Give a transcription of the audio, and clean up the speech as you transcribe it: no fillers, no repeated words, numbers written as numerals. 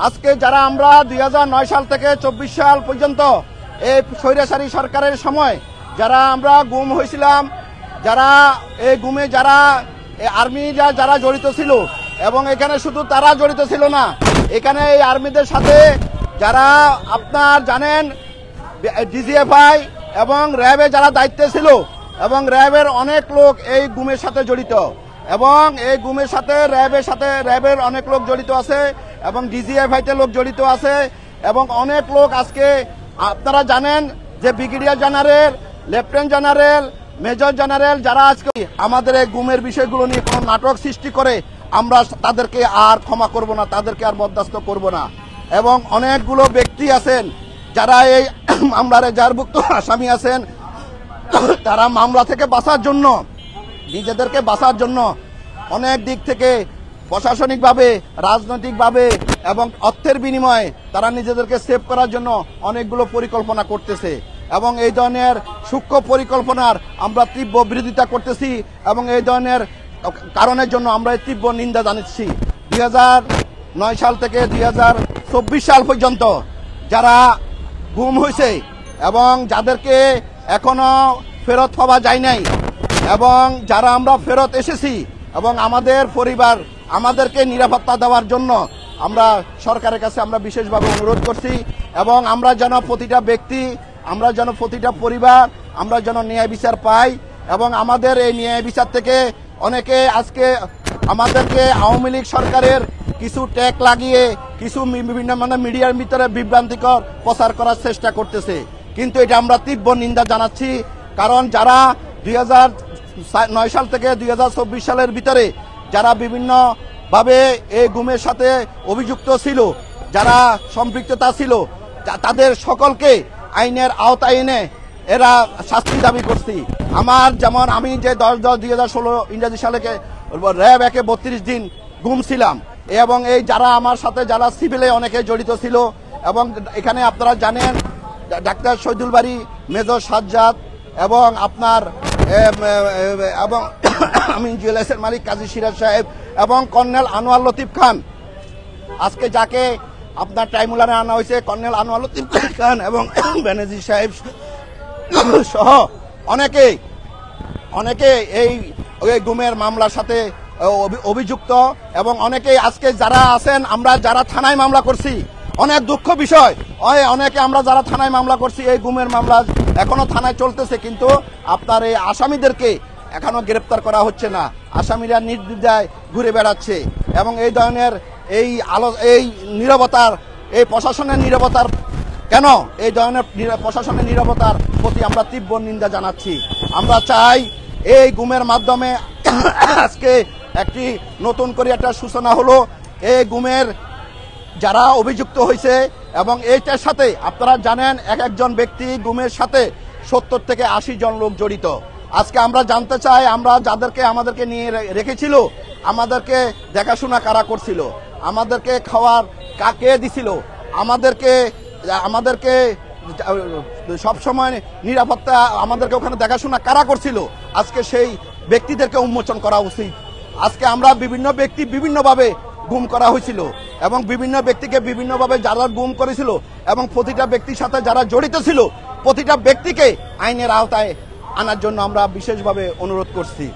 আজকে যারা আমরা 2009 সাল থেকে 24 সাল পর্যন্ত এই স্বৈরাচারী সরকারের সময় যারা আমরা গুম হয়েছিলাম, যারা এই গুমে যারা আর্মি যারা জড়িত ছিল, এবং এখানে শুধু তারা জড়িত ছিল না, এখানে এই আর্মিদের সাথে যারা আপনার জানেন ডিজিএফআই এবং র্যাবে যারা দায়িত্বে ছিল, এবং র্যাবের অনেক লোক এই গুমের সাথে জড়িত, এবং এই গুমের সাথে র্যাবের অনেক লোক জড়িত আছে, এবং ডিজিএফআইতে লোক জড়িত আছে, এবং অনেক লোক আজকে আপনারা জানেন যে brigadier general, lieutenant general, major general যারা আজকে আমাদের এই গুমের বিষয়গুলো নিয়ে কোনো নাটক সৃষ্টি করে, আমরা তাদেরকে আর ক্ষমা করব না, তাদেরকে আর বরদাস্ত করব না। এবং অনেকগুলো ব্যক্তি আছেন যারা এই মামলার রেজাহারভুক্ত আসামি আছেন, তারা মামলা থেকে বাঁচার জন্য, নিজেদেরকে বাঁচার জন্য অনেক দিক থেকে প্রশাসনিকভাবে, রাজনৈতিকভাবে এবং অর্থের বিনিময়ে তারা নিজেদেরকে সেভ করার জন্য অনেকগুলো পরিকল্পনা করতেছে, এবং এই ধরনের সূক্ষ্ম পরিকল্পনার আমরা তীব্র বিরোধিতা করতেছি, এবং এই ধরনের কারণের জন্য আমরা তীব্র নিন্দা জানাচ্ছি। 2009 সাল থেকে 2024 সাল পর্যন্ত যারা গুম হয়েছে এবং যাদেরকে এখনো ফেরত পাওয়া যায় নাই, এবং যারা আমরা ফেরত এসেছি, এবং আমাদের পরিবার আমাদেরকে নিরাপত্তা দেওয়ার জন্য আমরা সরকারের কাছে আমরা বিশেষভাবে অনুরোধ করছি, এবং আমরা যেন প্রতিটা ব্যক্তি, আমরা যেন প্রতিটা পরিবার আমরা যেন ন্যায় বিচার পাই, এবং আমাদের এই ন্যায় বিচার থেকে অনেকে আজকে আমাদেরকে আওয়ামী লীগ সরকারের কিছু ট্যাগ লাগিয়ে কিছু বিভিন্ন মিডিয়ার ভিতরে বিভ্রান্তিকর প্রচার করার চেষ্টা করতেছে, কিন্তু এটা আমরা তীব্র নিন্দা জানাচ্ছি। কারণ যারা 2009 সাল থেকে 2024 সালের ভিতরে যারা বিভিন্নভাবে এই গুমের সাথে অভিযুক্ত ছিল, যারা সম্পৃক্ততা ছিল, তাদের সকলকে আইনের আওতায় এনে এরা শাস্তি দাবি করছি। আমার যেমন আমি যে 10/10/2016 ইংরেজি সালে র্যাব 32 দিন গুম ছিলাম, এবং এই যারা আমার সাথে যারা সিভিলে অনেকে জড়িত ছিল, এবং এখানে আপনারা জানেন ডাক্তার শহীদুল বাড়ি, মেজর সাজ্জাদ, এবং আপনার এবং আমি জুয়েলার্সের মালিক কাজী সিরাজ সাহেব, এবং কর্নেল আনোয়ার লতিফ খান, আজকে যাকে আপনার ট্রাইব্যুনালে আনা হয়েছে, কর্নেল আনোয়ার লতিফ খান এবং বেনজির সাহেব সহ অনেকে এই গুমের মামলার সাথে অভিযুক্ত, এবং অনেকেই আজকে যারা আছেন, আমরা যারা থানায় মামলা করছি, অনেক দুঃখ বিষয়, অনেকে আমরা যারা থানায় মামলা করছি, এই গুমের মামলা এখনো থানায় চলতেছে, কিন্তু আপনার এই আসামিদেরকে এখনো গ্রেপ্তার করা হচ্ছে না, আসামিরা নির্দ্বিধায় ঘুরে বেড়াচ্ছে, এবং এই ধরনের এই নীরবতার, এই প্রশাসনের নীরবতার, কেন এই ধরনের প্রশাসনের নীরবতার প্রতি আমরা তীব্র নিন্দা জানাচ্ছি। আমরা চাই এই গুমের মাধ্যমে আজকে একটি নতুন করে একটা সূচনা হলো, এই গুমের যারা অভিযুক্ত হয়েছে, এবং এইটার সাথে আপনারা জানেন একজন ব্যক্তি গুমের সাথে 70 থেকে 80 জন লোক জড়িত। আজকে আমরা জানতে চাই, আমরা যাদেরকে আমাদেরকে নিয়ে রেখেছিল, আমাদেরকে দেখাশোনা কারা করছিল, আমাদেরকে খাওয়ার কাকে দিছিল, আমাদেরকে সবসময় নিরাপত্তা, আমাদেরকে ওখানে দেখাশোনা কারা করছিল, আজকে সেই ব্যক্তিদেরকে উন্মোচন করা উচিত। আজকে আমরা বিভিন্ন ব্যক্তি বিভিন্নভাবে গুম করা হয়েছিল, এবং বিভিন্ন ব্যক্তিকে বিভিন্নভাবে যারা গুম করেছিল, এবং প্রতিটা ব্যক্তির সাথে যারা জড়িত ছিল, প্রতিটা ব্যক্তিকে আইনের আওতায় আনার জন্য আমরা বিশেষভাবে অনুরোধ করছি।